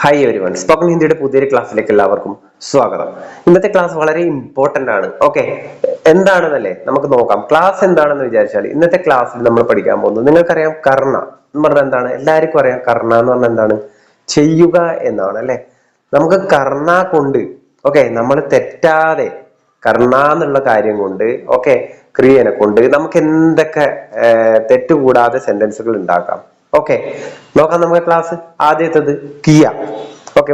Hi everyone, spoken ഹിന്ദിയുടെ പുതിയൊരു ക്ലാസ്സിലേക്ക് എല്ലാവർക്കും സ്വാഗതം. ഇന്നത്തെ ക്ലാസ് വളരെ ഇമ്പോർട്ടന്റ് ആണ്. ഓക്കെ, എന്താണെന്നല്ലേ നമുക്ക് നോക്കാം. ക്ലാസ് എന്താണെന്ന് വിചാരിച്ചാൽ ഇന്നത്തെ ക്ലാസ്സിൽ നമ്മൾ പഠിക്കാൻ പോകുന്നത്, നിങ്ങൾക്കറിയാം കർണ എന്ന് പറഞ്ഞാൽ എന്താണ്? എല്ലാവർക്കും അറിയാം കർണ എന്ന് പറഞ്ഞാൽ എന്താണ്? ചെയ്യുക എന്നാണ് അല്ലെ. നമുക്ക് കർണ കൊണ്ട് നമ്മൾ തെറ്റാതെ കർണ എന്നുള്ള കാര്യം കൊണ്ട് ക്രിയനെ കൊണ്ട് നമുക്ക് എന്തൊക്കെ തെറ്റുകൂടാതെ സെന്റൻസുകൾ ഉണ്ടാക്കാം. നോക്കാം നമുക്ക് ക്ലാസ്. ആദ്യത്തേത് കിയ.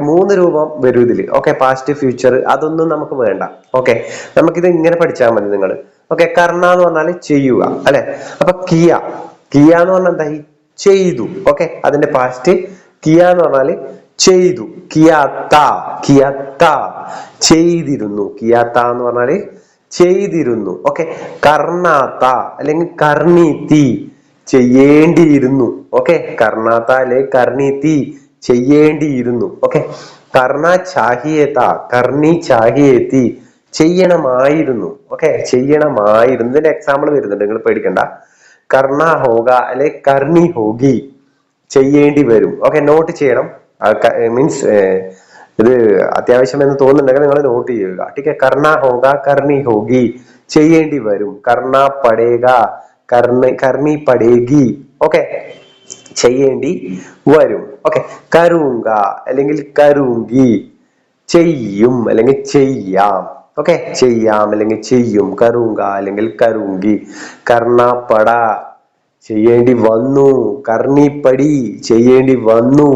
മൂന്ന് രൂപം വരും ഇതില്. പാസ്റ്റ് ഫ്യൂച്ചർ അതൊന്നും നമുക്ക് വേണ്ട. നമുക്കിത് ഇങ്ങനെ പഠിച്ചാൽ മതി നിങ്ങൾ. കർണ എന്ന് പറഞ്ഞാല് ചെയ്യുക അല്ലെ. അപ്പൊ കിയ, കിയ എന്ന് പറഞ്ഞാൽ എന്തായി? ചെയ്തു. അതിന്റെ പാസ്റ്റ് കിയ എന്ന് പറഞ്ഞാല് ചെയ്തു. കിയാത്ത, കിയാത്ത ചെയ്തിരുന്നു. കിയാത്ത എന്ന് പറഞ്ഞാല് ചെയ്തിരുന്നു. കർണാത്ത അല്ലെങ്കിൽ കർണീത്തി ചെയ്യേണ്ടിയിരുന്നു. കർണാത്ത അല്ലെ കർണീത്തി ചെയ്യേണ്ടിയിരുന്നു. കർണ ചാഹിയേത്ത, കർണി ചാഹിയേത്തി ചെയ്യണമായിരുന്നു. ചെയ്യണമായിരുന്നു. ഇതിന്റെ എക്സാമ്പിൾ വരുന്നുണ്ട്, നിങ്ങൾ പേടിക്കണ്ട. കർണ ഹോഗ അല്ലെ കർണി ഹോഗി ചെയ്യേണ്ടി വരും. നോട്ട് ചെയ്യണം. മീൻസ് ഇത് അത്യാവശ്യം എന്ന് തോന്നുന്നുണ്ടെങ്കിൽ നിങ്ങൾ നോട്ട് ചെയ്യുക. കർണ ഹോഗ കർണി ഹോഗി ചെയ്യേണ്ടി വരും. കർണ പടേഗ കർണി പടേഗി ചെയ്യേണ്ടി വരും. കരൂങ്ക അല്ലെങ്കിൽ കരൂങ്കി ചെയ്യും അല്ലെങ്കിൽ ചെയ്യാം. ചെയ്യാം അല്ലെങ്കിൽ ചെയ്യും. കരൂങ്ക അല്ലെങ്കിൽ കരൂങ്കി. കർണപട ചെയ്യേണ്ടി വന്നു. കർണിപ്പടി ചെയ്യേണ്ടി വന്നു.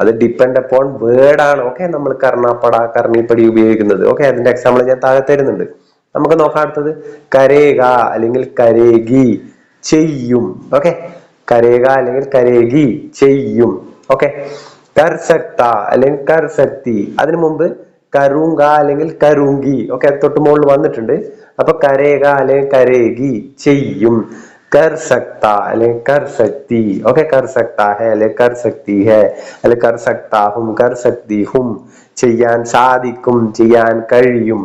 അത് ഡിപ്പെൻഡ് അപ്പോൺ വേർഡ് ആണ്. നമ്മൾ കർണപട കർണിപ്പടി ഉപയോഗിക്കുന്നത്. അതിന്റെ എക്സാമ്പിൾ ഞാൻ താഴെ തരുന്നുണ്ട്. നമുക്ക് നോക്കാം. അടുത്തത് കരേക അല്ലെങ്കിൽ കരേഗി ചെയ്യും. കരേക അല്ലെങ്കിൽ കരേഗി ചെയ്യും. കർ സക്ത അല്ലെങ്കിൽ കർ സക്തി. അതിനു മുമ്പ് കരൂങ്ക അല്ലെങ്കിൽ കരൂങ്കി തൊട്ട് മുകളിൽ വന്നിട്ടുണ്ട്. അപ്പൊ കരേക അല്ലെങ്കിൽ കരേഗി ചെയ്യും. കർ സക്ത അല്ലെങ്കിൽ കർ സക്തി. കർ സക്ത ഹെ അല്ലെങ്കിൽ കർ സക്തി ഹെ അല്ലെങ്കിൽ കർ സക്താ ഹും കർ സക്തി ഹും ചെയ്യാൻ സാധിക്കും, ചെയ്യാൻ കഴിയും.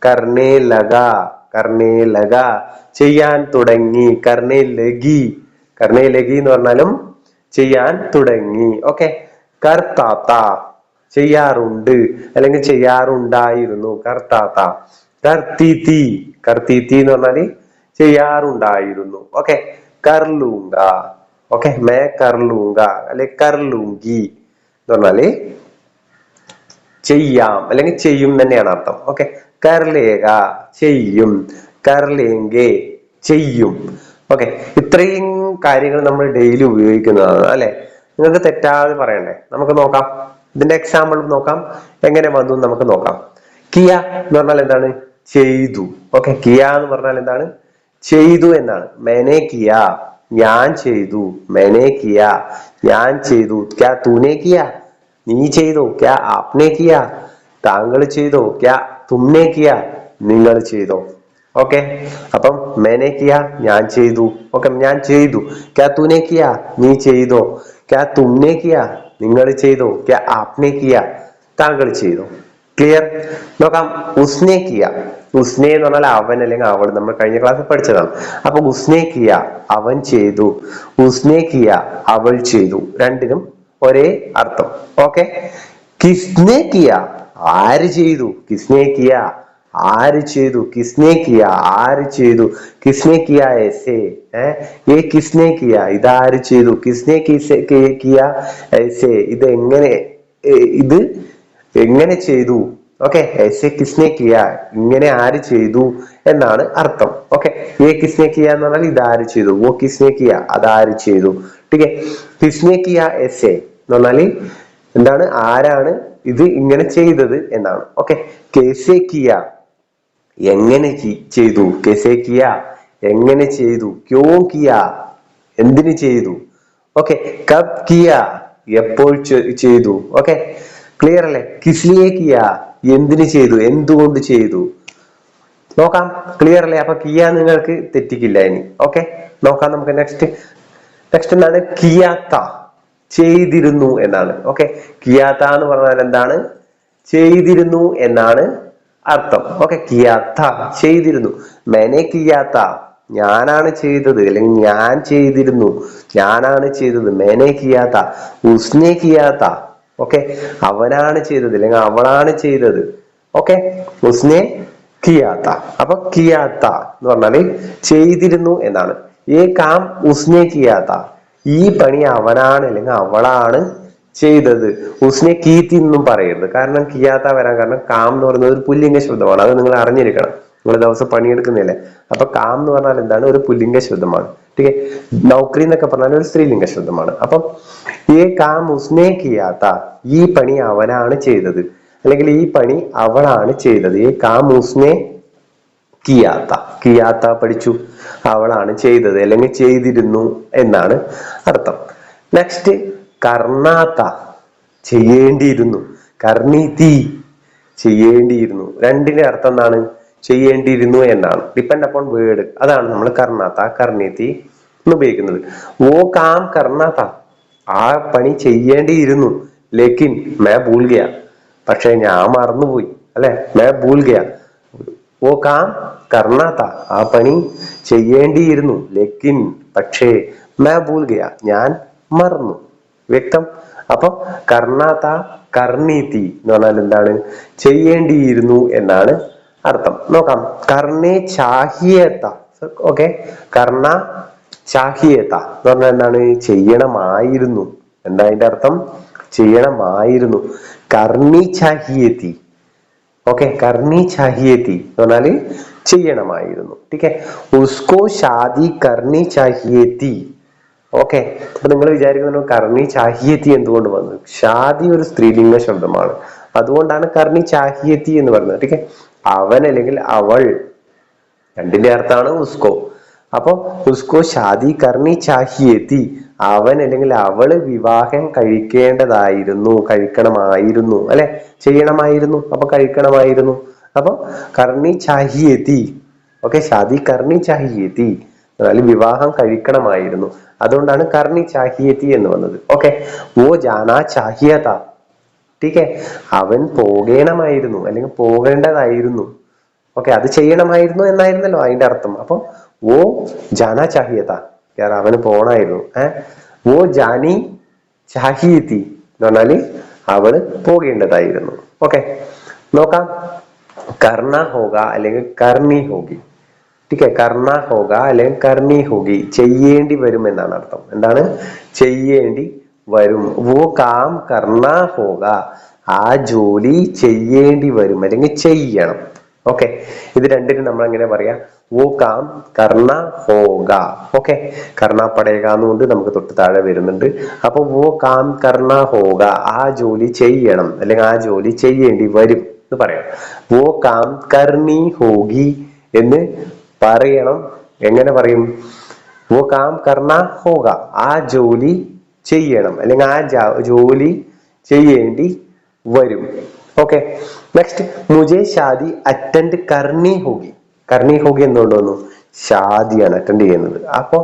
കർണേ ലഗ, കർണേ ലഗ ചെയ്യാൻ തുടങ്ങി. കർണേ ലഗി, കർണേ ലഗി എന്ന് പറഞ്ഞാലും ചെയ്യാൻ തുടങ്ങി. കർത്താത്ത ചെയ്യാറുണ്ട് അല്ലെങ്കിൽ ചെയ്യാറുണ്ടായിരുന്നു. കർത്താത്ത. കർത്തീതി, കർത്തീതി എന്ന് പറഞ്ഞാല് ചെയ്യാറുണ്ടായിരുന്നു. കർലൂങ്ക, മേ കർലൂങ്ക അല്ലെ കർലൂങ്കി എന്ന് പറഞ്ഞാല് ചെയ്യാം അല്ലെങ്കിൽ ചെയ്യും തന്നെയാണ് അർത്ഥം. കർലേക ചെയ്യും. കർലേങ്കെ ചെയ്യും. ഇത്രയും കാര്യങ്ങൾ നമ്മൾ ഡെയിലി ഉപയോഗിക്കുന്നതാണ് അല്ലെ. നിങ്ങൾക്ക് തെറ്റാതെ പറയണ്ടേ. നമുക്ക് നോക്കാം. ഇതിന്റെ എക്സാമ്പിൾ നോക്കാം, എങ്ങനെ വന്നു നമുക്ക് നോക്കാം. കിയ എന്ന് പറഞ്ഞാൽ എന്താണ്? ചെയ്തു. കിയ എന്ന് പറഞ്ഞാൽ എന്താണ്? ചെയ്തു എന്നാണ്. മെനെ കിയ ഞാൻ ചെയ്തു. മെനെ കിയ ഞാൻ ചെയ്തു. ക്യാ തൂനെ കിയ നീ ചെയ്തോ. ക്യാ ആപ്നെ കിയ താങ്കൾ ചെയ്തോ. ക്യാ തുമ്നെ കിയ നിങ്ങൾ ചെയ്തോ. അപ്പം മെനെ കിയ ഞാൻ ചെയ്തു. ഞാൻ ചെയ്തു. ക്യാ തൂനെ കിയ നീ ചെയ്തോ. ക്യാ തുമ്നെ കിയ നിങ്ങൾ ചെയ്തോ. ക്യാ ആപ്നെ കിയ താങ്കൾ ചെയ്തോ. ക്ലിയർ? നോക്കാം. ഉസ്നെ കിയ. ഉസ്നെ എന്ന് പറഞ്ഞാൽ അവൻ അല്ലെങ്കിൽ അവൾ. നമ്മൾ കഴിഞ്ഞ ക്ലാസ്സിൽ പഠിച്ചതാണ്. അപ്പൊ ഉസ്നെ കിയ അവൻ ചെയ്തു. ഉസ്നെ കിയ അവൾ ചെയ്തു. രണ്ടിനും ഒരേ അർത്ഥം. കിസ്നെ കിയ ആര് ചെയ്തു. കിസ്നെ കിയ ആര് ചെയ്തു. കിസ്നെ കിയ ആര് ചെയ്തു. കിസ്നെ കിയ ऐसे കിസ്നെ കിയ ഇതാര് ചെയ്തു. കിസ്നെ കിയ ऐसे ഇത് എങ്ങനെ, ഇത് എങ്ങനെ ചെയ്തു. ऐसे കിസ്നെ കിയ ഇങ്ങനെ ആര് ചെയ്തു എന്നാണ് അർത്ഥം. കിസ്നെ കിയ എന്ന് പറഞ്ഞാൽ ഇതാര് ചെയ്തു. ഓ കിസ്നെ കിയ അതാര് ചെയ്തു. കിസ്നെ കിയ ऐसे എന്ന് പറഞ്ഞാല് എന്താണ്? ആരാണ് ഇത് ഇങ്ങനെ ചെയ്തത് എന്നാണ്. കേസെ കിയ എങ്ങനെ ചെയ്തു. കേസെ കിയ എങ്ങനെ ചെയ്തു. ക്യോ കിയ എന്തിന് ചെയ്തു. കബ് കിയ എപ്പോൾ ചെയ്തു. ക്ലിയർ അല്ലേ? കിസ്ലിയെ കിയ എന്തിന് ചെയ്തു, എന്തുകൊണ്ട് ചെയ്തു. നോക്കാം. ക്ലിയർ അല്ലേ? അപ്പൊ കിയ നിങ്ങൾക്ക് തെറ്റിക്കില്ല ഇനി. നോക്കാം നമുക്ക്. നെക്സ്റ്റ് എന്താണ്? കിയാത്ത ചെയ്തിരുന്നു എന്നാണ്. കിയാത്ത എന്ന് പറഞ്ഞാൽ എന്താണ്? ചെയ്തിരുന്നു എന്നാണ് അർത്ഥം. കിയാത്ത ചെയ്തിരുന്നു. മെനെ കിയാത്ത ഞാനാണ് ചെയ്തത് അല്ലെങ്കിൽ ഞാൻ ചെയ്തിരുന്നു. ഞാനാണ് ചെയ്തത്. മെനെ കിയാത്ത. ഉസ്നെ കിയാത്ത ഓക്കെ, അവനാണ് ചെയ്തത് അല്ലെങ്കിൽ അവളാണ് ചെയ്തത്. ഓക്കെ, ഉസ്നെ കിയാത്ത. അപ്പൊ കിയാത്ത എന്ന് പറഞ്ഞാല് ചെയ്തിരുന്നു എന്നാണ്. ഏ കാം ഉസ്നെ കിയാത്ത, ഈ പണി അവനാണ് അല്ലെങ്കിൽ അവളാണ് ചെയ്തത്. ഉസ്നെ കീത്തി എന്നും പറയരുത്, കാരണം കിയാത്ത വരാൻ കാരണം കാം എന്ന് പറയുന്നത് ഒരു പുല്ലിംഗ ശബ്ദമാണ്. അത് നിങ്ങൾ അറിഞ്ഞിരിക്കണം. നിങ്ങൾ ദിവസം പണിയെടുക്കുന്നില്ലേ, അപ്പൊ കാം എന്ന് പറഞ്ഞാൽ എന്താണ്? ഒരു പുല്ലിംഗ ശബ്ദമാണ്. ठीक है, നൗക്കറി എന്നൊക്കെ പറഞ്ഞാൽ ഒരു സ്ത്രീലിംഗ ശബ്ദമാണ്. അപ്പം ഏ കാം ഉസ്നെ കിയാത്ത, ഈ പണി അവനാണ് ചെയ്തത് അല്ലെങ്കിൽ ഈ പണി അവളാണ് ചെയ്തത്. ഏ കാം ഉസ്നെ കിയാത്ത, കിയാത്ത പഠിച്ചു, അവളാണ് ചെയ്തത് അല്ലെങ്കിൽ ചെയ്തിരുന്നു എന്നാണ് അർത്ഥം. നെക്സ്റ്റ് കർണാത്ത, ചെയ്യേണ്ടിയിരുന്നു. കർണീതി, ചെയ്യേണ്ടിയിരുന്നു. രണ്ടിന്റെ അർത്ഥം എന്താണ്? ചെയ്യേണ്ടിയിരുന്നു എന്നാണ്. ഡിപ്പെൻഡ് അപ്പോൺ വേർഡ്, അതാണ് നമ്മൾ കർണാത്ത കർണീതി എന്ന് ഉപയോഗിക്കുന്നത്. ഓ കാം കർണാത്ത, ആ പണി ചെയ്യേണ്ടിയിരുന്നു. ലേക്കിൻ മേ ഭൂൽ ഗയ, പക്ഷെ ഞാൻ മറന്നുപോയി. അല്ലെ, മേ ഭൂൽ ഗയ. ഓ കാം കർണാത്ത, ആ പണി ചെയ്യേണ്ടിയിരുന്നു. ലേക്കിൻ പക്ഷേ, മേ ഭൂൽ ഗയ, ഞാൻ മറന്നു. വ്യക്തം? അപ്പൊ കർണാത്ത കർണീതി എന്ന് പറഞ്ഞാൽ എന്താണ്? ചെയ്യേണ്ടിയിരുന്നു എന്നാണ് അർത്ഥം. നോക്കാം. കർണേ ചാഹിയേത്ത. ഓക്കെ, കർണ ചാഹിയേത്ത എന്ന് പറഞ്ഞാൽ എന്താണ്? ചെയ്യണമായിരുന്നു. എന്താ അതിന്റെ അർത്ഥം? ചെയ്യണമായിരുന്നു. കർണി ചാഹിയേത്തി. ഓക്കെ, കർണി ചാഹിയേത്തി എന്ന് പറഞ്ഞാല് ചെയ്യണമായിരുന്നു. ടീക്കെ, ഉസ്കോ ഷാദി കർണി ചാഹിയേത്തി. ഓക്കെ, അപ്പൊ നിങ്ങൾ വിചാരിക്കുന്നു കർണി ചാഹിയേത്തി എന്തുകൊണ്ട് വന്നു? ഷാദി ഒരു സ്ത്രീലിംഗ ശബ്ദമാണ്, അതുകൊണ്ടാണ് കർണി ചാഹിയേത്തി എന്ന് പറയുന്നത്. ടീക്കെ, അവൻ അല്ലെങ്കിൽ അവൾ, രണ്ടിന്റെ അർത്ഥമാണ് ഉസ്കോ. അപ്പൊ ഉസ്കോ ഷാദി കർണി ചാഹിയേത്തി, അവൻ അല്ലെങ്കിൽ അവള് വിവാഹം കഴിക്കേണ്ടതായിരുന്നു, കഴിക്കണമായിരുന്നു. അല്ലെ, ചെയ്യണമായിരുന്നു, അപ്പൊ കഴിക്കണമായിരുന്നു. അപ്പൊ കർണി ചാഹിയേത്തി. ഓക്കെ, ഷാദി കർണി ചാഹിയേത്തി, എന്നാൽ വിവാഹം കഴിക്കണമായിരുന്നു, അതുകൊണ്ടാണ് കർണി ചാഹിയേത്തി എന്ന് വന്നത്. ഓക്കെ, ഓ ജാനാ ചാഹിയത. ടീക്കെ, അവൻ പോകണമായിരുന്നു അല്ലെങ്കിൽ പോകേണ്ടതായിരുന്നു. ഓക്കെ, അത് ചെയ്യണമായിരുന്നു എന്നായിരുന്നല്ലോ അതിന്റെ അർത്ഥം. അപ്പൊ ഓ ജാനാ ചാഹിയത, അവന് പോണായിരുന്നു. ഓ ജാനി ചാഹിയത്തി എന്ന് പറഞ്ഞാല് അവള് പോകേണ്ടതായിരുന്നു. ഓക്കെ, നോക്കാം. കർണ ഹോഗ അല്ലെങ്കിൽ കർണി ഹോഗി. ടീക്കെ, കർണ ഹോഗ അല്ലെങ്കിൽ കർണി ഹോഗി, ചെയ്യേണ്ടി വരും എന്നാണ് അർത്ഥം. എന്താണ്? ചെയ്യേണ്ടി വരും. വോ കാം കർണ ഹോഗ, ആ ജോലി ചെയ്യേണ്ടി വരും അല്ലെങ്കിൽ ചെയ്യണം. ഓക്കെ, ഇത് രണ്ടിനും നമ്മൾ എങ്ങനെ പറയാ? വോ കാം കർണ ഹോഗ. ഓക്കെ, കർണ പടേക എന്നുകൊണ്ട് നമുക്ക് തൊട്ട് താഴെ വരുന്നുണ്ട്. അപ്പൊ വോ കാം കർണ ഹോഗ, ആ ജോലി ചെയ്യണം അല്ലെങ്കിൽ ആ ജോലി ചെയ്യേണ്ടി വരും എന്ന് പറയാം. വോ കാം കർണി ഹോഗി എന്ന് പറയണം. എങ്ങനെ പറയും? വോ കാം കർണ ഹോഗ, ആ ജോലി ചെയ്യണം അല്ലെങ്കിൽ ആ ജോലി ചെയ്യേണ്ടി വരും. Okay, next. മുജെ ഷാദി അറ്റൻഡ് കർണി ഹോഗി. കർണി ഹോഗി എന്തുകൊണ്ട് വന്നു? ഷാദിയാണ് അറ്റൻഡ് ചെയ്യുന്നത്. അപ്പോ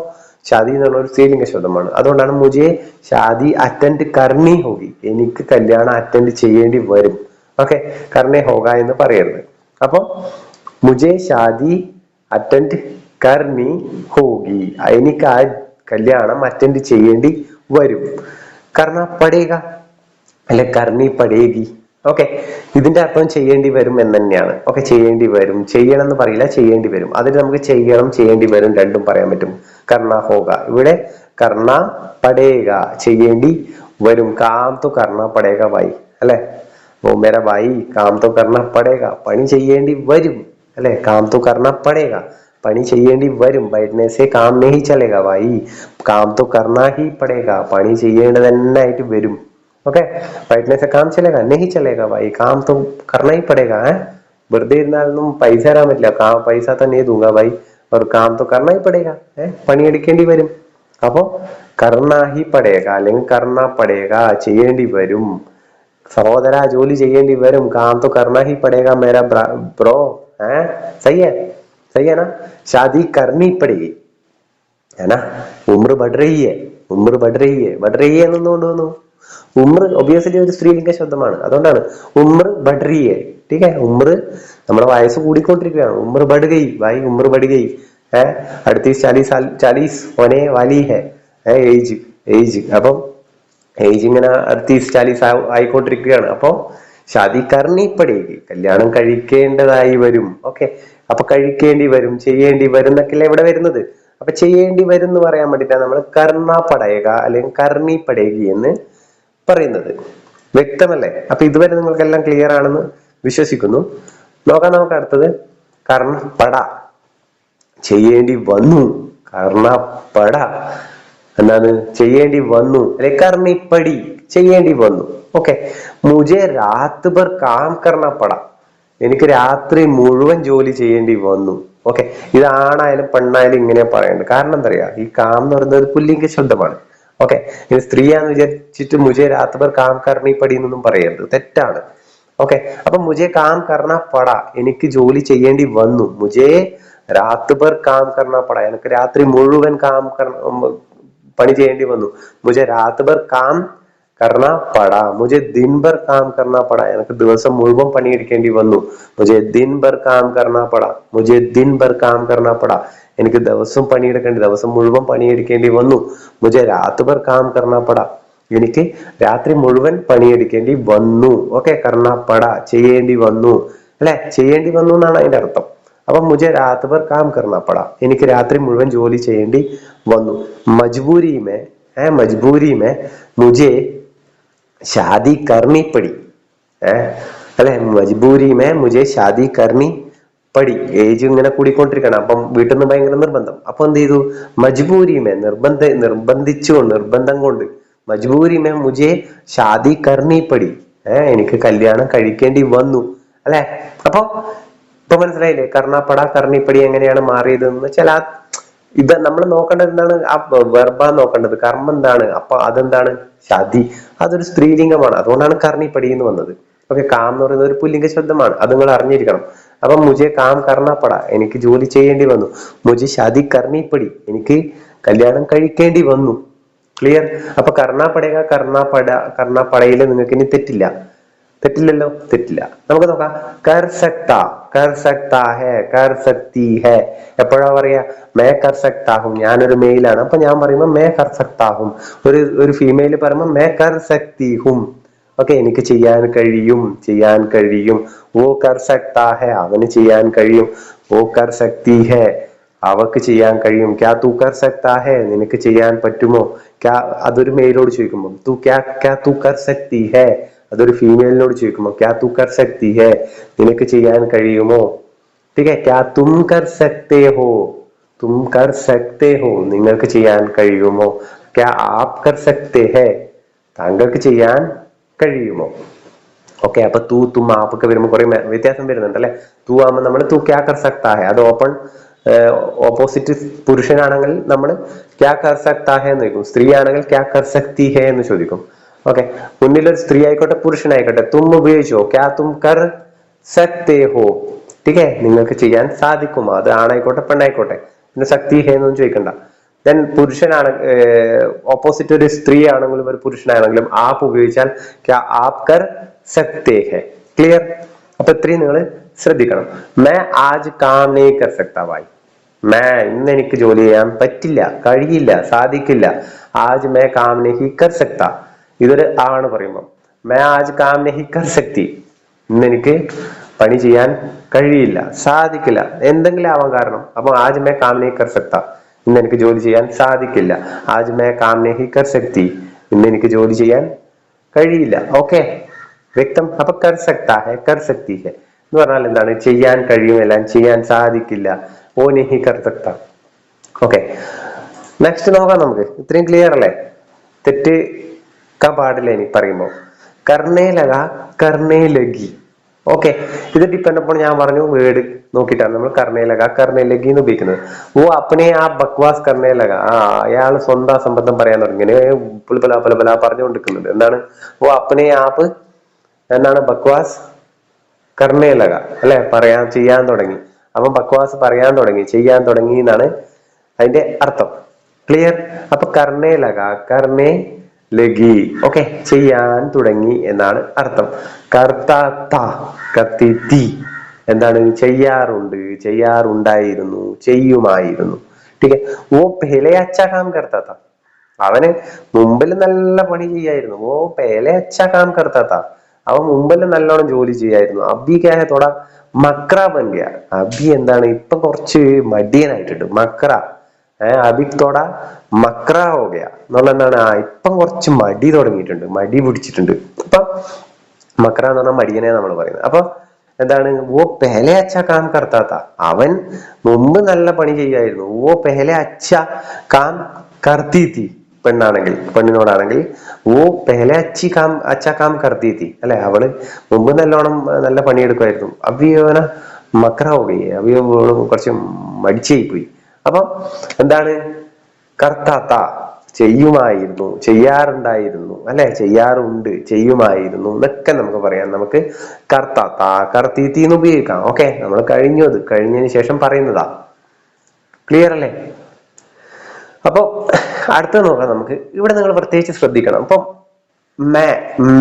ഷാദി എന്ന് പറഞ്ഞ ഒരു സ്ത്രീലിംഗ ശബ്ദമാണ്, അതുകൊണ്ടാണ് മുജെ ഷാദി അറ്റൻഡ് കർണി ഹോഗി, എനിക്ക് കല്യാണം അറ്റൻഡ് ചെയ്യേണ്ടി വരും. ഓക്കെ, കർണി ഹോഗ എന്ന് പറയരുത്. അപ്പൊ മുജെ ഷാദി അറ്റൻഡ് കർണി ഹോഗി, എനിക്ക് ആ കല്യാണം അറ്റൻഡ് ചെയ്യേണ്ടി വരും. കർണ പടേക അല്ലെ കർണി പടേഗി. ഓക്കെ, ഇതിന്റെ അർത്ഥം ചെയ്യേണ്ടി വരും എന്ന് തന്നെയാണ്. ഓക്കെ, ചെയ്യേണ്ടി വരും, ചെയ്യണം എന്ന് പറയില്ല, ചെയ്യേണ്ടി വരും. അതിൽ നമുക്ക് ചെയ്യണം, ചെയ്യേണ്ടി വരും രണ്ടും പറയാൻ പറ്റും. കർണ ഹോഗ, ഇവിടെ കർണ പടേക, ചെയ്യേണ്ടി വരും. കാം തോ കർണ പടേക ഭായി, അല്ലെ, ഓ മേര ഭായി കാം തോ കർണ പടേക, പണി ചെയ്യേണ്ടി വരും. അല്ലെ, കാം തോ കർണ പടേക, പണി ചെയ്യേണ്ടി വരും. बैठने से काम नहीं चलेगा भाई, काम तो करना ही पड़ेगा, പണി ചെയ്യേണ്ടത് തന്നെ ആയിട്ട് വരും. ഓക്കെ, बैठने से काम चलेगा नहीं चलेगा भाई, काम तो करना ही पड़ेगा. വെറുതെ ഇരുന്നാലൊന്നും പൈസ തരാൻ പറ്റില്ല. പൈസ തന്നെ ദൂങ്ക ഭായി, और काम तो करना ही पड़ेगा, പണിയെടുക്കേണ്ടി വരും. അപ്പൊ करना ही पड़ेगा അല്ലെങ്കിൽ करना पड़ेगा, ചെയ്യേണ്ടി വരും. സഹോദര, ജോലി ചെയ്യേണ്ടി വരും. काम तो करना ही पड़ेगा मेरा ब्रो. सही है, सही है ना. शादी करनी पड़ेगी, है ना. उम्र बढ़ रही है, उम्र बढ़ रही है, बढ़ रही है എന്നുകൊണ്ട് വന്നു. ഉമ്ര ഒബിയസ്ലി ഒരു സ്ത്രീലിംഗ ശബ്ദമാണ്, അതുകൊണ്ടാണ് ഉമ്ര ബഡ് റഹി ഹൈ. ടീക്കെ, ഉമ്ര നമ്മുടെ വയസ്സ് കൂടിക്കൊണ്ടിരിക്കുകയാണ്. ഉമ്ര ബഡ് ഗയി ഭായി, ഉമ്ര ബഡ് ഗയി. അടുത്ത 40 होने वाली है, ഏജ്. അപ്പം ഏജ് ഇങ്ങനെ 38-40 ആയിക്കൊണ്ടിരിക്കുകയാണ്. അപ്പൊ ഷാദി കർണി പടേഗി, കല്യാണം കഴിക്കേണ്ടതായി വരും. ഓക്കെ, അപ്പൊ കഴിക്കേണ്ടി വരും, ചെയ്യേണ്ടി വരും എന്നൊക്കെയല്ലേ ഇവിടെ വരുന്നത്. അപ്പൊ ചെയ്യേണ്ടി വരും എന്ന് പറയാൻ വേണ്ടിയിട്ടാണ് നമ്മൾ കർണ പടേക അല്ലെങ്കിൽ കർണി പടേഗി എന്ന് പറയുന്നത്. വ്യക്തമല്ലേ? അപ്പൊ ഇതുവരെ നിങ്ങൾക്കെല്ലാം ക്ലിയർ ആണെന്ന് വിശ്വസിക്കുന്നു. നോക്കാം നമുക്ക് അടുത്തത്. കർണപട, ചെയ്യേണ്ടി വന്നു. കർണപട എന്താണ്? ചെയ്യേണ്ടി വന്നു. അല്ലെ കർണിപ്പടി, ചെയ്യേണ്ടി വന്നു. ഓക്കെ, മുझे രാത് ഭർ കാം കർണ പട, എനിക്ക് രാത്രി മുഴുവൻ ജോലി ചെയ്യേണ്ടി വന്നു. ഓക്കെ, ഇത് ആണായാലും പെണ്ണായാലും ഇങ്ങനെ പറയേണ്ടത്. കാരണം എന്താ പറയാ, ഈ കാം എന്ന് പറയുന്നത് ഒരു പുല്ലിംഗ ശബ്ദമാണ്. ഓക്കെ, ഇത് സ്ത്രീയാന്ന് വിചാരിച്ചിട്ട് മുझे രാത് ഭർ കാം കർണി പടി എന്നൊന്നും പറയരുത്, തെറ്റാണ്. ഓക്കെ, അപ്പൊ മുझे കാം കർണ പട, എനിക്ക് ജോലി ചെയ്യേണ്ടി വന്നു. മുझे രാത് ഭർ കാം കർണ പട, എനിക്ക് രാത്രി മുഴുവൻ പണി ചെയ്യേണ്ടി വന്നു. മുझे രാത് ഭർ കാം കർണ പട, മുझे ദിൻ ഭർ കാം കർണ പട, എനിക്ക് ദിവസം മുഴുവൻ പണിയെടുക്കേണ്ടി വന്നു. മുझे ദിൻ ഭർ കാം കർണ പട, മുझे ദിൻ ഭർ കാം കർണ പട, എനിക്ക് ദിവസം മുഴുവൻ പണിയെടുക്കേണ്ടി വന്നു. മുझे രാത് ഭർ കാം കർണ പട, എനിക്ക് രാത്രി മുഴുവൻ പണിയെടുക്കേണ്ടി വന്നു. ഓക്കെ, കർണ പട, ചെയ്യേണ്ടി വന്നു. അല്ലെ, ചെയ്യേണ്ടി വന്നു എന്നാണ് അതിന്റെ അർത്ഥം. അപ്പൊ മുझे രാത് ഭർ കാം കർണ പട, എനിക്ക് രാത്രി മുഴുവൻ ജോലി ചെയ്യേണ്ടി വന്നു. മജ്ബൂരി മേ മുझे ഷാദി കർണി പടി, അല്ലെ, മജ്ബൂരി മേ മുझे ഷാദി കർണി പടി. ഏജ് ഇങ്ങനെ കൂടിക്കൊണ്ടിരിക്കണം. അപ്പം വീട്ടിൽ നിന്ന് ഭയങ്കര നിർബന്ധം. അപ്പൊ എന്ത് ചെയ്തു? മജ്ബൂരി മേ, നിർബന്ധം കൊണ്ട്. മജ്ബൂരി മേ മുझे ഷാദി കർണി പടി, എനിക്ക് കല്യാണം കഴിക്കേണ്ടി വന്നു. അല്ലെ, അപ്പൊ ഇപ്പൊ മനസ്സിലായില്ലേ കർണപട കർണിപ്പടി എങ്ങനെയാണ് മാറിയത് എന്ന് വെച്ചാൽ ഇത് നമ്മൾ നോക്കേണ്ടത് എന്താണ്? ആ വെർബ നോക്കേണ്ടത്. കർമ്മം എന്താണ്? അപ്പൊ അതെന്താണ്? ഷാദി, അതൊരു സ്ത്രീലിംഗമാണ്. അതുകൊണ്ടാണ് കർണിപ്പടി എന്ന് വന്നത്. ഓക്കെ, കാം എന്ന് പറയുന്നത് ഒരു പുല്ലിംഗ ശബ്ദമാണ്, അത് നിങ്ങൾ അറിഞ്ഞിരിക്കണം. അപ്പൊ മുझे കാം കർണപട, എനിക്ക് ജോലി ചെയ്യേണ്ടി വന്നു. മുझे ഷാദി കർണിപ്പടി, എനിക്ക് കല്യാണം കഴിക്കേണ്ടി വന്നു. ക്ലിയർ? അപ്പൊ കർണപടക കർണപടയില് നിങ്ങൾക്ക് ഇനി തെറ്റില്ലല്ലോ, തെറ്റില്ല. നമുക്ക് നോക്കാം. കർ സക്താ ഹെ, കർ സക്തി ഹെ. എപ്പോഴാ പറയാ? മേ കർ സക്താ ഹും, ഞാനൊരു മെയിലാണ്. അപ്പൊ ഞാൻ പറയുമ്പോ മേ കർ സക്താ ഹും. ഒരു ഫീമെയിൽ പറയുമ്പോ മേ കർ സക്തി ഹും. ഓക്കെ, എനിക്ക് ചെയ്യാൻ കഴിയും. വോ കർ സക്താ ഹെ, അവന് ചെയ്യാൻ കഴിയും. വോ കർ സക്തി ഹെ, അവക്ക് ചെയ്യാൻ കഴിയും. ക്യാ തൂ കർ സക്താ ഹെ, നിനക്ക് ചെയ്യാൻ പറ്റുമോ? ക്യാ, അതൊരു മെയിലോട് ചോദിക്കുമ്പോ. ക്യാ തൂ കർ സക്തി ഹെ, അതൊരു ഫീമെയിലിനോട് ചോദിക്കുമ്പോ. ക്യാ തൂ കർ സക്തി ഹെ, നിനക്ക് ചെയ്യാൻ കഴിയുമോ? ठीक है, क्या तुम कर सकते हो, നിങ്ങൾക്ക് ചെയ്യാൻ കഴിയുമോ? क्या आप कर सकते हैं, താങ്കൾക്ക് ചെയ്യാൻ കഴിയുമോ? ഓക്കെ, അപ്പൊ തൂ തും ആപ്പ് ഒക്കെ വരുമ്പോൾ കുറെ വ്യത്യാസം വരുന്നുണ്ട് അല്ലെ. തൂ ആകുമ്പോൾ നമ്മൾ തൂ ക്യാ കർ സക്താ ഹെ, അത് ഓപ്പോസിറ്റ് പുരുഷനാണെങ്കിൽ നമ്മൾ ക്യാ കർ സക്താ ഹെ എന്ന് ചോദിക്കും. സ്ത്രീ ആണെങ്കിൽ ക്യാ കർ സക്തി ഹെ എന്ന് ചോദിക്കും. ഓക്കെ, മുന്നിലൊരു സ്ത്രീ ആയിക്കോട്ടെ പുരുഷനായിക്കോട്ടെ, തും ഉപയോഗിച്ചോ, ക്യാ തും കർ സക്തേ ഹോ. ठीक है, നിങ്ങൾക്ക് ചെയ്യാൻ സാധിക്കുമോ? അത് ആണായിക്കോട്ടെ പെണ്ണായിക്കോട്ടെ, പിന്നെ സക്തി ഹേ എന്നൊന്നും ചോദിക്കണ്ട. ദെൻ പുരുഷനാണ്, ഓപ്പോസിറ്റ് ഒരു സ്ത്രീ ആണെങ്കിലും ഒരു പുരുഷനാണെങ്കിലും ആപ്പ് ഉപയോഗിച്ചാൽ ക്യാ ആപ് കർ സക്തേ ഹെ. ക്ലിയർ? അപ്പൊ ഇത്രയും നിങ്ങൾ ശ്രദ്ധിക്കണം. മേ ആജ് കാം നഹീ കർ സക്താ ഭായ്, മേ ഇന്ന് എനിക്ക് ജോലി ചെയ്യാൻ പറ്റില്ല, കഴിയില്ല, സാധിക്കില്ല. ആജ് മേ കാം നഹീ കർ സക്താ, ഇതൊരു ആണ് പറയുമ്പോൾ. മേ ആജ് കാം നഹീ കർ സക്തി, ഇന്ന് എനിക്ക് പണി ചെയ്യാൻ കഴിയില്ല, സാധിക്കില്ല, എന്തെങ്കിലും ആവാൻ കാരണം. അപ്പൊ ആജ് മേ കാം നഹീ കർ സക്താ, ഇന്ന് എനിക്ക് ജോലി ചെയ്യാൻ സാധിക്കില്ല. ആജ് മേ കാം നഹീ കർ സക്തി, ഇന്ന് എനിക്ക് ജോലി ചെയ്യാൻ കഴിയില്ല. ഓക്കെ, വ്യക്തം? അപ്പൊ കർ സക്താ ഹെ, കർ സക്തി ഹെ എന്ന് പറഞ്ഞാൽ എന്താണ്? ചെയ്യാൻ കഴിയും, എല്ലാം ചെയ്യാൻ സാധിക്കില്ല. ഓ നഹീ കർ സക്താ. ഓക്കെ, നെക്സ്റ്റ് നോക്കാം നമുക്ക്. ഇത്രയും ക്ലിയർ അല്ലേ? തെറ്റിക്കാൻ പാടില്ല ഇനി പറയുമ്പോ. കർണേ ലഗ, കർണേ ലഗി. ഓക്കെ, ഇത് ഡിപ്പെൻഡ് അപ്പോൾ ഞാൻ പറഞ്ഞു വേർഡ് നോക്കിയിട്ടാണ് നമ്മൾ കർണേ ലഗി എന്ന് ഉപയോഗിക്കുന്നത്. ഓ അപ്പനെ ആ ബക്വാസ് കർണേ ലഗ, അയാൾ സ്വന്തം സംബന്ധം പറയാൻ തുടങ്ങി, ഇങ്ങനെ പുൽപല പറഞ്ഞുകൊണ്ടിരിക്കുന്നുണ്ട്. എന്താണ്? ഓ അപ്പനെ ആപ്പ് എന്താണ്? ബക്വാസ് കർണേ ലഗ, അല്ലെ, ചെയ്യാൻ തുടങ്ങി. അപ്പൊ ബക്വാസ് പറയാൻ തുടങ്ങി, ചെയ്യാൻ തുടങ്ങി എന്നാണ് അതിന്റെ അർത്ഥം. ക്ലിയർ? അപ്പൊ കർണേ ലഗ, കർണേ ലഗി. ഓക്കെ, ചെയ്യാൻ തുടങ്ങി എന്നാണ് അർത്ഥം. കർത്തി, എന്താണ്? ചെയ്യാറുണ്ട്, ചെയ്യാറുണ്ടായിരുന്നു, ചെയ്യുമായിരുന്നു. ठीक है, वो पहले अच्छा काम करता था, അവന് മുമ്പിൽ നല്ല പണി ചെയ്യായിരുന്നു. ഓ പേലെ അച്ഛാ കാം കർത്താ താ. അവൻ മുമ്പിൽ നല്ലോണം ജോലി ചെയ്യായിരുന്നു. അബി ക്യാ ഹെ തോടാ മക്ര ബൻ ഗയാ. അബി എന്താണ് ഇപ്പൊ കുറച്ച് മടിയനായിട്ടുണ്ട്. മക്ര അബി തോടാ മക്ര ഹോ ഗയാ എന്നുള്ള എന്താണ് ഇപ്പം കുറച്ച് മടി തുടങ്ങിയിട്ടുണ്ട്, മടി പിടിച്ചിട്ടുണ്ട്. അപ്പൊ മക്ര എന്ന് പറഞ്ഞാൽ മടിയനെ നമ്മൾ പറയുന്നത്. അപ്പൊ എന്താണ് ഓ പെഹലെ അച്ഛ കാം കർത്താ താ. അവൻ മുമ്പ് നല്ല പണി ചെയ്യായിരുന്നു. ഓ പെഹലെ അച്ഛ കാം കർത്തി തി. പെണ്ണാണെങ്കിൽ, പെണ്ണിനോടാണെങ്കിൽ ഓ പെഹലെ അച്ചി കാം അച്ഛ കാം കർത്തി തി അല്ലെ, അവള് മുമ്പ് നല്ലോണം നല്ല പണിയെടുക്കുമായിരുന്നു. അഭിയോന മക്ര ഹോ ഗയി, അഭിയോ കുറച്ച് മടിച്ചായി പോയി. അപ്പൊ എന്താണ് കർത്താത്ത ചെയ്യുമായിരുന്നു, ചെയ്യാറുണ്ടായിരുന്നു അല്ലെ, ചെയ്യാറുണ്ട്, ചെയ്യുമായിരുന്നു എന്നൊക്കെ നമുക്ക് പറയാം. നമുക്ക് കർത്താത്ത കർത്തീത്തിന്ന് ഉപയോഗിക്കാം. ഓക്കെ, നമ്മൾ കഴിഞ്ഞു, അത് കഴിഞ്ഞതിന് ശേഷം പറയുന്നതാ. ക്ലിയർ അല്ലേ? അപ്പൊ അടുത്തത് നോക്കാം നമുക്ക്. ഇവിടെ നിങ്ങൾ പ്രത്യേകിച്ച് ശ്രദ്ധിക്കണം. അപ്പൊ മേ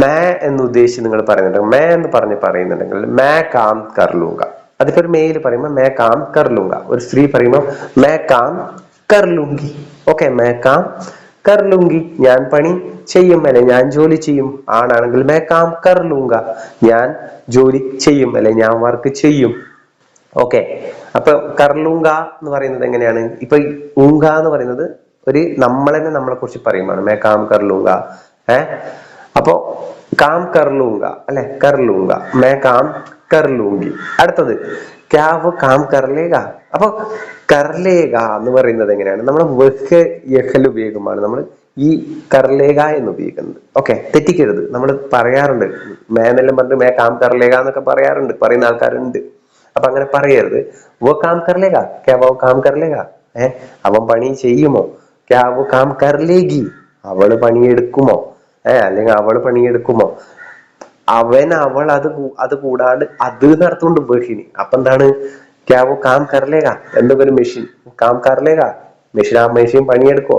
മേ എന്ന് ഉദ്ദേശിച്ച് നിങ്ങൾ പറയുന്നുണ്ടെങ്കിൽ, മേ എന്ന് പറയുന്നുണ്ടെങ്കിൽ മേ കാം കർലൂങ്ക. അതിപ്പോ ഒരു മെയിൽ പറയുമ്പോൾ മേ കാം കർലൂങ്ക, ഒരു സ്ത്രീ പറയുമ്പോൾ may calm കർലൂങ്കി. Okay, may calm കർലൂങ്കി, ഞാൻ പണി ചെയ്യും അല്ലെ ഞാൻ ജോലി ചെയ്യും. ആണാണെങ്കിൽ മേ കാം കർലൂങ്ക, ഞാൻ ജോലി ചെയ്യും അല്ലെ ഞാൻ വർക്ക് ചെയ്യും. ഓക്കെ, അപ്പൊ കർലൂങ്ക എന്ന് പറയുന്നത് എങ്ങനെയാണ്? ഇപ്പൊ ഊങ്ക എന്ന് പറയുന്നത് ഒരു നമ്മളെ കുറിച്ച് പറയുമ്പോൾ മേ കാം കർലൂങ്ക. അപ്പൊ കാം കർലൂങ്ക അല്ലെ, കർലൂങ്ക, മേ കാം കർലൂങ്കി. അടുത്തത് ക്യാ വോ കാം കർലേഗ. അപ്പൊ കർലേഗ എന്ന് പറയുന്നത് എങ്ങനെയാണ്? നമ്മൾ യഹൽ ഉപയോഗിക്കുമ്പോൾ നമ്മൾ ഈ കർലേഗ എന്ന് ഉപയോഗിക്കുന്നത്. ഓക്കെ, തെറ്റിക്കരുത്. നമ്മൾ പറയാറുണ്ട് മേന്നെല്ലാം പറഞ്ഞിട്ട് മേ കാം കർലേഗ എന്നൊക്കെ പറയാറുണ്ട്, പറയുന്ന ആൾക്കാരുണ്ട്. അപ്പൊ അങ്ങനെ പറയരുത്. വോ കാം കർലേഗ, ക്യാ വോ കാം കർലേഗ. അവൻ പണി ചെയ്യുമോ? ക്യാ വോ കാം കർലേഗി, അവള് പണിയെടുക്കുമോ? അല്ലെങ്കിൽ അവള് പണിയെടുക്കുമോ? അവൻ, അവൾ, അത് കൂടാണ്ട് അത് നടത്തുകൊണ്ട് ബഹിനി. അപ്പൊ എന്താണ്? ക്യാ വോ കാം കർലേഗ, എന്തൊക്കെ ഒരു മെഷീൻ കാം കർലേഗ, മെഷീൻ, ആ മെഷീൻ പണിയെടുക്കോ?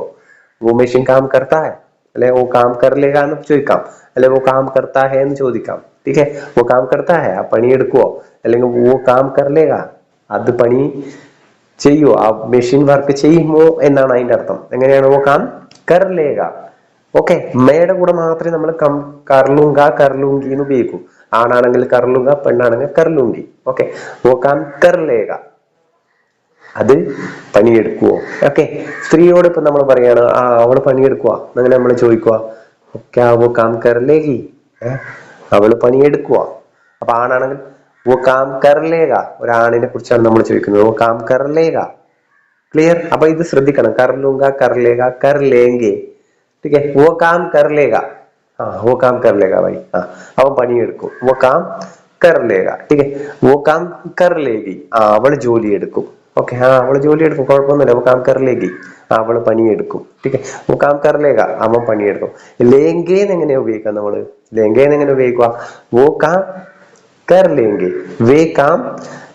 വോ മെഷീൻ കാം കർത്താ ഹെ അല്ലെ വോ കാം കർലേഗ എന്ന് ചോദിക്കാം, അല്ലെ വോ കാം കർത്താ ഹെ എന്ന് ചോദിക്കാം. ठीक है, वो काम करता है, ആ പണിയെടുക്കുവോ? അല്ലെങ്കിൽ वो काम कर लेगा, അത് പണി ചെയ്യോ, ആ മെഷീൻ വർക്ക് ചെയ്യുമോ എന്നാണ് അതിന്റെ അർത്ഥം. എങ്ങനെയാണ്? वो काम कर लेगा. ഓക്കെ, മേയുടെ കൂടെ മാത്രമേ നമ്മൾ കർലുങ്ക കർലുങ്കി എന്ന് ഉപയോഗിക്കൂ. ആണാണെങ്കിൽ കർലുങ്ക, പെണ്ണാണെങ്കിൽ കർലുങ്കി. ഓക്കെ, वो काम कर लेगा, അത് പണിയെടുക്കുവോ. ഓക്കെ, സ്ത്രീയോട് ഇപ്പൊ നമ്മൾ പറയാണ് അവള് പണിയെടുക്കുവാ, അങ്ങനെ നമ്മൾ ചോദിക്കുക क्या वो काम कर लेगी, അവള് പണിയെടുക്കുക. അപ്പൊ ആണാണെങ്കിൽ वो काम कर लेगा, ഒരാണിനെ കുറിച്ചാണ് നമ്മൾ ചോദിക്കുന്നത്. वो काम कर लेगा. ക്ലിയർ? അപ്പൊ ഇത് ശ്രദ്ധിക്കണം. കർലൂങ്ക, കർലേഗ, കർലേങ്കെ. ठीक है, वो काम कर लेगा. वो काम कर लेगा भाई. അവൻ പണിയെടുക്കും. वो काम कर लेगा. ठीक है, वो काम कर लेगी. അവള് ജോലി എടുക്കും. ഓക്കെ, അവള് ജോലി എടുക്കും, കുഴപ്പമൊന്നുമില്ല. वो काम कर लेगी, അവള് പണിയെടുക്കും. ठीक है, वो काम कर लेगा, അവൻ പണിയെടുക്കും. ലേങ്കേന്ന് എങ്ങനെയാ ഉപയോഗിക്കാം നമ്മള്? ലേങ്കേന്ന് എങ്ങനെ ഉപയോഗിക്കുക? वो काम कर लेंगे, वे काम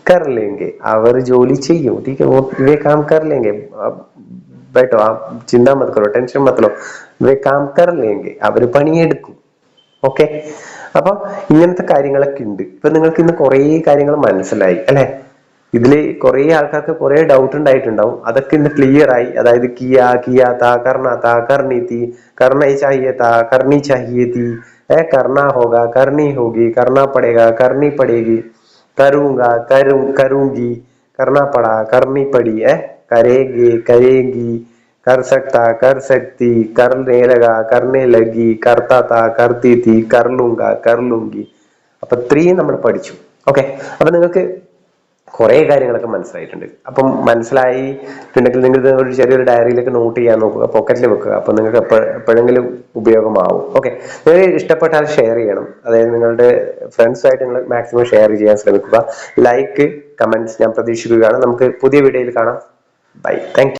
कर लेंगे, അവർ ജോലി ചെയ്യും. ठीक है, वो वे काम कर लेंगे. बैठो, आप चिंता मत करो, टेंशन मत लो. वे काम कर लेंगे, അവർ പണിയെടുക്കും. ഓക്കെ, അപ്പൊ ഇങ്ങനത്തെ കാര്യങ്ങളൊക്കെ ഉണ്ട്. ഇപ്പൊ നിങ്ങൾക്ക് ഇന്ന് കുറെ കാര്യങ്ങൾ മനസ്സിലായി അല്ലെ? ഇതില് കുറെ ആൾക്കാർക്ക് കുറെ ഡൗട്ട് ഉണ്ടായിട്ടുണ്ടാവും. അതൊക്കെ ഇന്ന് ക്ലിയർ ആയി. അതായത് കിയാ, കിയാത്ത, കർണാത്ത, കർണീത്തി, കർണൈ ചാഹിയത്ത, കർണി ചാഹിയത്തി, करना होगा, करनी होगी, करना पड़ेगा, करनी पड़ेगी, करूंगा, करूंगी, करना पड़ा, करनी पड़ी, करेंगे, करेंगी, कर सकता, कर सकती, करने लगा, करने लगी, करता था, करती थी, कर लूंगा, कर लूंगी. അപ്പൊ 3 നമ്മൾ പഠിച്ചു. ഓക്കെ, അപ്പൊ നിങ്ങൾക്ക് കുറെ കാര്യങ്ങളൊക്കെ മനസ്സിലായിട്ടുണ്ട്. അപ്പം മനസ്സിലായിട്ടുണ്ടെങ്കിൽ നിങ്ങൾ ഒരു ചെറിയൊരു ഡയറിയിലേക്ക് നോട്ട് ചെയ്യാൻ നോക്കുക, പോക്കറ്റിൽ വെക്കുക. അപ്പൊ നിങ്ങൾക്ക് എപ്പോഴെങ്കിലും ഉപയോഗമാവും. ഓക്കെ, നിങ്ങൾ ഇഷ്ടപ്പെട്ടാൽ ഷെയർ ചെയ്യണം. അതായത് നിങ്ങളുടെ ഫ്രണ്ട്സുമായിട്ട് നിങ്ങൾ മാക്സിമം ഷെയർ ചെയ്യാൻ ശ്രമിക്കുക. ലൈക്ക്, കമന്റ്സ് ഞാൻ പ്രതീക്ഷിക്കുകയാണ്. നമുക്ക് പുതിയ വീഡിയോയിൽ കാണാം. Bye, thank U.